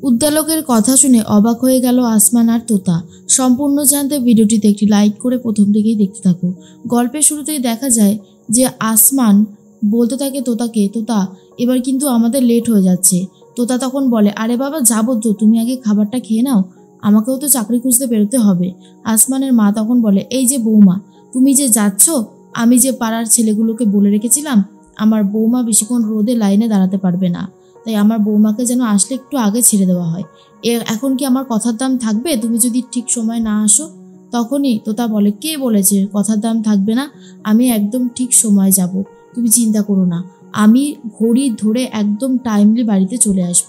উদ্দালকের কথা শুনে অবাক হয়ে গেল আসমান আর তোতা। সম্পূর্ণ জানতে ভিডিওটিতে একটি লাইক করে প্রথম থেকেই দেখতে থাকো। গল্পের শুরুতেই দেখা যায় যে আসমান বলতে থাকে তোতাকে, তোতা এবার কিন্তু আমাদের লেট হয়ে যাচ্ছে। তোতা তখন বলে, আরে বাবা যাবো তো, তুমি আগে খাবারটা খেয়ে নাও, আমাকেও তো চাকরি খুঁজতে বেরোতে হবে। আসমানের মা তখন বলে, এই যে বৌমা, তুমি যে যাচ্ছ, আমি যে পাড়ার ছেলেগুলোকে বলে রেখেছিলাম আমার বৌমা বেশিক্ষণ রোদে লাইনে দাঁড়াতে পারবে না, তাই আমার বৌমাকে যেন আসলে একটু আগে ছেড়ে দেওয়া হয়। এখন কি আমার কথার দাম থাকবে তুমি যদি ঠিক সময় না আসো? তখনই তোতা বলে, কে বলেছে কথার দাম থাকবে না? আমি একদম ঠিক সময় যাব, তুমি চিন্তা করো না, আমি ঘড়ি ধরে একদম টাইমলি বাড়িতে চলে আসব।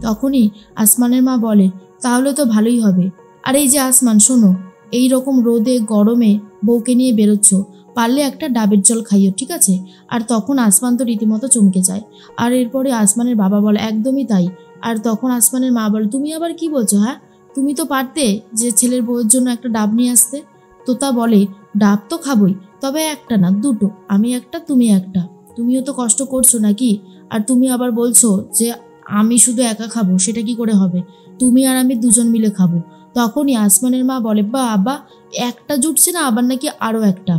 তখনই আসমানের মা বলে, তাহলে তো ভালোই হবে। আর এই যে আসমান শোনো, এই রকম রোদে গরমে বউকে নিয়ে বেরোচ্ছ, পারলে একটা ডাবের জল খাইও, ঠিক আছে? আর তখন আসমান তো রীতিমতো চমকে যায়। আর এরপরে আসমানের বাবা বলে, একদমই তাই। আর তখন আসমানের মা বলে, তুমি আবার কি বলছো? হ্যাঁ, তুমি তো পারতে যে ছেলের বউয়ের জন্য একটা ডাব নিয়ে আসতে। তোতা বলে, ডাব তো খাবই, তবে একটা না, দুটো, আমি একটা তুমি একটা, তুমিও তো কষ্ট করছো নাকি? আর তুমি আবার বলছো যে আমি শুধু একা খাবো, সেটা কি করে হবে? তুমি আর আমি দুজন মিলে খাবো। তখনই আসমানের মা বলে, বাবা একটা জুটছে না, আবার নাকি আরও একটা।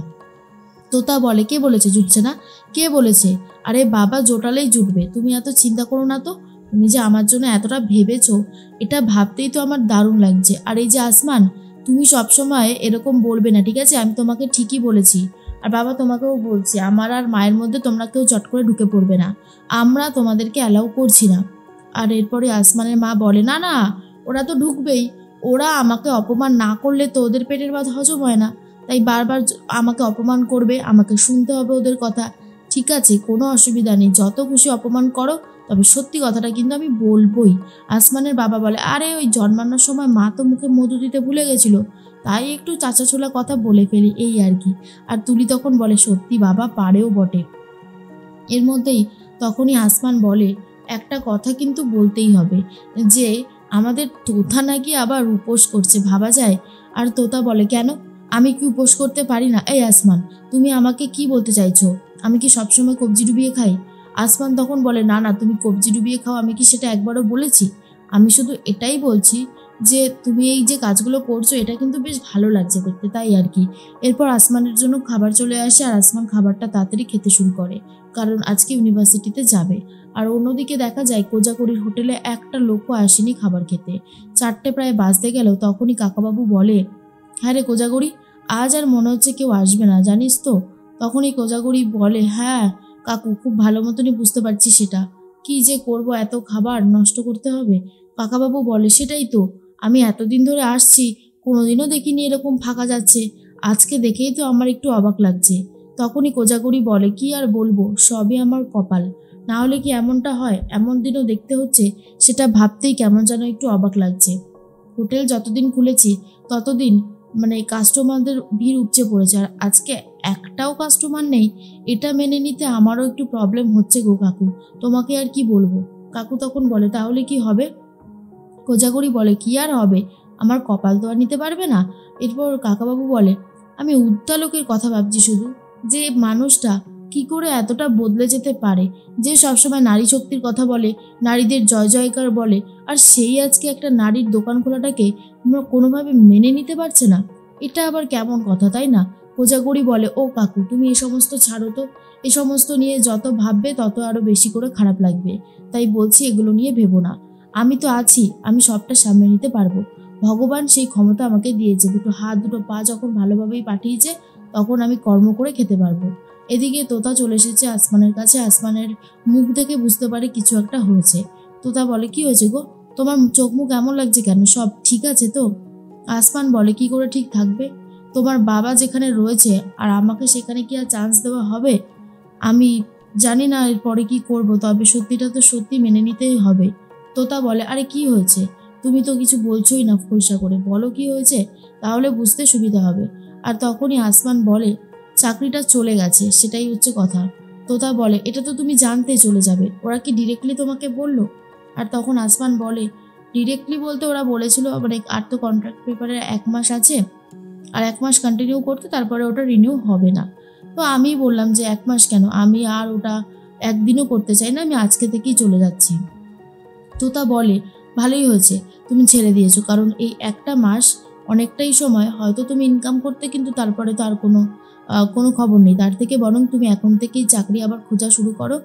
তোতা বলে, কে বলেছে জুটছে না? কে বলেছে? আরে বাবা জোটালেই জুটবে, তুমি এত চিন্তা করো না তো। তুমি যে আমার জন্য এতটা ভেবেছো, এটা ভাবতেই তো আমার দারুণ লাগছে। আর এই যে আসমান, তুমি সবসময় এরকম বলবে না, ঠিক আছে? আমি তোমাকে ঠিকই বলেছি। আর বাবা তোমাকেও বলছি, আমার আর মায়ের মধ্যে তোমরা কেউ চট করে ঢুকে পড়বে না, আমরা তোমাদেরকে অ্যালাউ করছি না। আর এরপরে আসমানের মা বলে, না না, ওরা তো ঢুকবেই, ওরা আমাকে অপমান না করলে তো ওদের পেটের ভাত হজম হয় না, তাই বারবার আমাকে অপমান করবে, আমাকে শুনতে হবে ওদের কথা। ঠিক আছে, কোনো অসুবিধা নেই, যত খুশি অপমান করো, তবে সত্যি কথাটা কিন্তু আমি বলবোই। আসমানের বাবা বলে, আরে ওই জন্মানোর সময় মা তো মুখে মধু দিতে ভুলে গেছিল, তাই একটু চাচা ছোলা কথা বলে ফেলি, এই আর কি। আর তুলি তখন বলে, সত্যি বাবা পারেও বটে। এর মধ্যেই তখনই আসমান বলে, একটা কথা কিন্তু বলতেই হবে, যে আমাদের তোতা নাকি আবার উপোস করছে, ভাবা যায়? আর তোতা বলে, কেন, আমি কি উপোস করতে পারি না? এই আসমান, তুমি আমাকে কি বলতে চাইছো? আমি কি সবসময় কবজি ডুবিয়ে খাই? আসমান তখন বলে, না না, তুমি কবজি ডুবিয়ে খাও আমি কি সেটা একবারও বলেছি? আমি শুধু এটাই বলছি যে তুমি এই যে কাজগুলো করছো, এটা কিন্তু বেশ ভালো লাগছে দেখতে, তাই আর কি। এরপর আসমানের জন্য খাবার চলে আসে, আর আসমান খাবারটা তাড়াতাড়ি খেতে শুরু করে, কারণ আজকে ইউনিভার্সিটিতে যাবে। আর অন্যদিকে দেখা যায় কোজাগরির হোটেলে একটা লোকও আসেনি খাবার খেতে। 4টে প্রায় বাজতে গেল, তখনই কাকাবাবু বলে, হ্যাঁ রে কোজাগরি, আজ আর মনে হচ্ছে কেউ আসবে না, জানিস তো? তখনই কোজাগরি বলে, হ্যাঁ কাকু, খুব ভালো মতনই বুঝতে পারছি সেটা, কি যে করব, এত খাবার নষ্ট করতে হবে। কাকাবাবু বলে, সেটাই তো, আমি এতদিন ধরে আসছি, কোনোদিনও দেখিনি এরকম ফাঁকা যাচ্ছে, আজকে দেখেই তো আমার একটু অবাক লাগছে। তখনই কোজাগরি বলে, কি আর বলবো, সবই আমার কপাল, না হলে কি এমনটা হয়? এমন দিনও দেখতে হচ্ছে, সেটা ভাবতেই কেমন যেন একটু অবাক লাগছে। হোটেল যতদিন খুলেছি ততদিন কাস্টমারদের ভিড় উপচে পড়েছে, আর আজকে একটাও কাস্টমার নেই, এটা মেনে নিতে আমারও একটু প্রবলেম হচ্ছে গো কাকু, তোমাকে আর কি বলবো। কাকু তখন বলে, তাহলে কি হবে? কোজাগরি বলে, কি আর হবে, আমার কপাল তো আর নিতে পারবে না। এরপর কাকাবাবু বলে, আমি উদ্দালকের কথা ভাবছি শুধু, যে মানুষটা কি করে এতটা বদলে যেতে পারে, যে সবসময় নারী শক্তির কথা বলে, নারীদের জয় জয়কার বলে, আর সেই আজকে একটা নারীর দোকান খোলাটাকে কোনোভাবে মেনে নিতে পারছে না। এটা আবার কেমন কথা, তাই না? কোজাগরি বলে, ও কাকু তুমি এ সমস্ত ছাড়ো তো, এ সমস্ত নিয়ে যত ভাববে তত আরো বেশি করে খারাপ লাগবে, তাই বলছি এগুলো নিয়ে ভেবো না, আমি তো আছি, আমি সবটা সামনে নিতে পারবো। ভগবান সেই ক্ষমতা আমাকে দিয়েছে, দুটো হাত দুটো পা যখন ভালোভাবেই পাঠিয়েছে, তখন আমি কর্ম করে খেতে পারবো। এদিকে তোতা চলে এসেছে আসমানের কাছে, আসমানের মুখ দেখে বুঝতে পারে কিছু একটা হয়েছে। তোতা বলে, কি হয়েছে গো, তোমার চোখ মুখ এমন লাগছে কেন, সব ঠিক আছে তো? আসমান বলে, কি করে ঠিক থাকবে, তোমার বাবা যেখানে রয়েছে আর আমাকে সেখানে কি আর চান্স দেওয়া হবে? আমি জানি না এরপরে কি করব, তবে সত্যিটা তো সত্যি মেনে নিতেই হবে। তোতা বলে, আরে কি হয়েছে, তুমি তো কিছু বলছোই না, ফর্সা করে বলো কি হয়েছে, তাহলে বুঝতে সুবিধা হবে। আর তখনই আসমান বলে, চাকরিটা চলে গেছে, সেটাই হচ্ছে কথা। তোতা বলে, এটা তো তুমি জানতেই চলে যাবে, ওরা কি ডিরেক্টলি তোমাকে বললো? আর তখন আসমান বলে, ডিরেক্টলি বলতে ওরা বলেছিল আর তো কন্ট্রাক্ট পেপারে 1 মাস আছে, আর 1 মাস কন্টিনিউ করতে, তারপরে ওটা রিনিউ হবে না। তো আমি বললাম যে 1 মাস কেন, আমি আর ওটা একদিনও করতে চাই না, আমি আজকে থেকেই চলে যাচ্ছি। তোতা বলে, ভালোই হয়েছে তুমি ছেড়ে দিয়েছো, কারণ এই একটা মাস অনেকটাই সময় হয়তো তুমি ইনকাম করতে, কিন্তু তারপরে তো আর কোনো খবর নেই। তার থেকে বরং তুমি এখন থেকেই চাকরি আবার খোঁজা শুরু করো,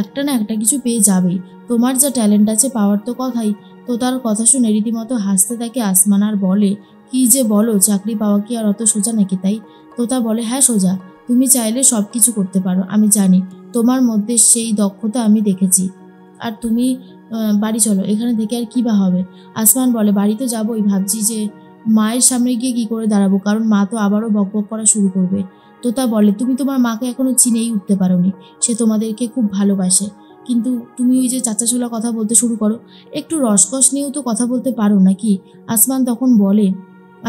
একটা না একটা কিছু পেয়ে যাবেই। তোমার যা ট্যালেন্ট আছে পাওয়ার তো কথাই। তো তার কথা শুনে রীতিমতো হাসতে থাকে আসমান আর বলে, কি যে বলো, চাকরি পাওয়া কি আর অত সোজা নাকি? তাই তোতা বলে, হ্যাঁ সোজা, তুমি চাইলে সব কিছু করতে পারো, আমি জানি তোমার মধ্যে সেই দক্ষতা আমি দেখেছি। আর তুমি বাড়ি চলো, এখানে থেকে আর কি বা হবে? আসমান বলে, বাড়ি তো যাবোই, ভাবছি যে মায়ের সামনে গিয়ে কি করে দাঁড়াবো, কারণ মা তো আবারও বকবক করা শুরু করবে। তোতা বলে, তুমি তোমার মাকে এখনো চিনেই উঠতে পারোনি, সে তোমাদেরকে খুব ভালোবাসে। কিন্তু তুমি ওই যে চাচাছোলা কথা বলতে শুরু করো, একটু রসকস নিয়েও তো কথা বলতে পারো নাকি? আসমান তখন বলে,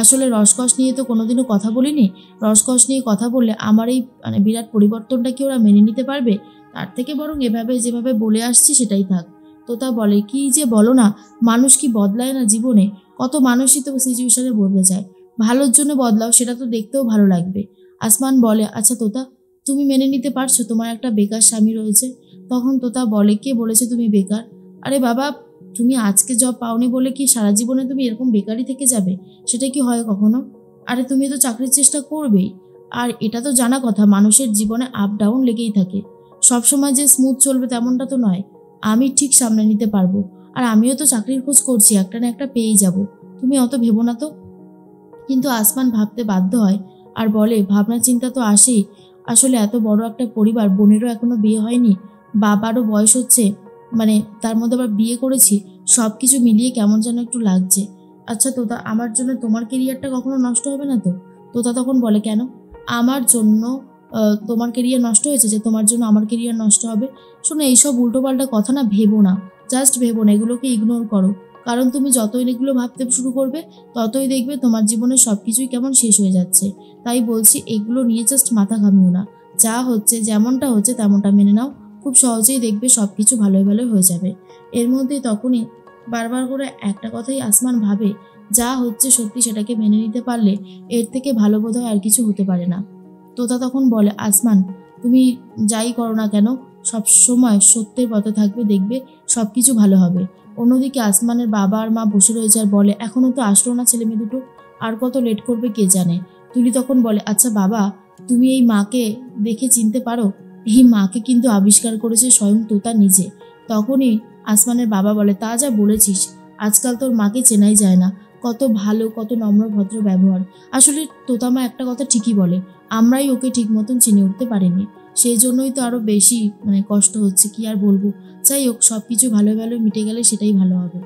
আসলে রসকস নিয়ে তো কোনোদিনও কথা বলিনি, রসকস নিয়ে কথা বললে আমার এই বিরাট পরিবর্তনটা কি ওরা মেনে নিতে পারবে? তার থেকে বরং এভাবে যেভাবে বলে আসছি সেটাই থাক। তোতা বলে, কি যে বলো না, মানুষ কি বদলায় না জীবনে? কত মানুষই তো সিচুয়েশনে বদলে যায়, ভালোর জন্য বদলাও, সেটা তো দেখতেও ভালো লাগবে। আসমান বলে, আচ্ছা তোতা, তুমি মেনে নিতে পারছো তোমার একটা বেকার স্বামী রয়েছে? তখন তোতা বলে, কে বলেছে তুমি বেকার? আরে বাবা, তুমি আজকে জব পাওনি বলে কি সারা জীবনে তুমি এরকম বেকারই থেকে যাবে? সেটা কি হয় কখনো? আরে তুমি তো চাকরির চেষ্টা করবেই। আর এটা তো জানা কথা, মানুষের জীবনে আপ ডাউন লেগেই থাকে, সবসময় যে স্মুথ চলবে তেমনটা তো নয়। আমি ঠিক সামনে নিতে পারবো, আর আমিও তো চাকরির খোঁজ করছি, একটা না একটা পেয়েই যাব, তুমি অত ভেবো না তো। কিন্তু আসমান ভাবতে বাধ্য হয় আর বলে, ভাবনা চিন্তা তো আসেই, আসলে এত বড় একটা পরিবার, বোনেরও এখনো বিয়ে হয়নি, বাবারও বয়স হচ্ছে, তার মধ্যে আবার বিয়ে করেছি, সব কিছু মিলিয়ে কেমন যেন একটু লাগছে। আচ্ছা তোতা, আমার জন্য তোমার কেরিয়ারটা কখনো নষ্ট হবে না তো? তোতা তখন বলে, কেন আমার জন্য তোমার কেরিয়ার নষ্ট হয়েছে যে তোমার জন্য আমার কেরিয়ার নষ্ট হবে? শোনো, এইসব উল্টোপাল্টা কথা না ভেবো না, জাস্ট ভেবো না, এগুলোকে ইগনোর করো। কারণ তুমি যতই এগুলো ভাবতে শুরু করবে ততই দেখবে তোমার জীবনে সব কিছুই কেমন শেষ হয়ে যাচ্ছে। তাই বলছি, এগুলো নিয়ে জাস্ট মাথা ঘামিও না, যা হচ্ছে যেমনটা হচ্ছে তেমনটা মেনে নাও, খুব সহজেই দেখবে সব কিছু ভালোই ভালোই হয়ে যাবে। এর মধ্যেই তখনই বারবার করে একটা কথাই আসমান ভাবে, যা হচ্ছে সত্যি সেটাকে মেনে নিতে পারলে এর থেকে ভালো বোধহয় আর কিছু হতে পারে না। তোতা তখন বলে, আসমান, তুমি যাই করো না কেন, সব সময় সত্যের পথে থাকবে, দেখবে সব কিছু ভালো হবে। অন্যদিকে আসমানের বাবা আর মা বসে রয়েছে আর বলে, এখনও তো আসলো না ছেলে মেয়ে দুটো, আর কত লেট করবে কে জানে। তুলি তখন বলে, আচ্ছা বাবা, তুমি এই মাকে দেখে চিনতে পারো? এই মাকে কিন্তু আবিষ্কার করেছে স্বয়ং তোতা নিজে। তখনই আসমানের বাবা বলে, তা যা বলেছিস, আজকাল তোর মাকে চেনাই যায় না, কত ভালো, কত নম্র ভদ্র ব্যবহার। আসলে তোতা মা একটা কথা ঠিকই বলে, আমরাই ওকে ঠিক মতন চিনে উঠতে পারিনি, সেই জন্যই তো আরও বেশি কষ্ট হচ্ছে, কি আর বলবো। যাই হোক, সব কিছু ভালো ভালো মিটে গেলে সেটাই ভালো হবে।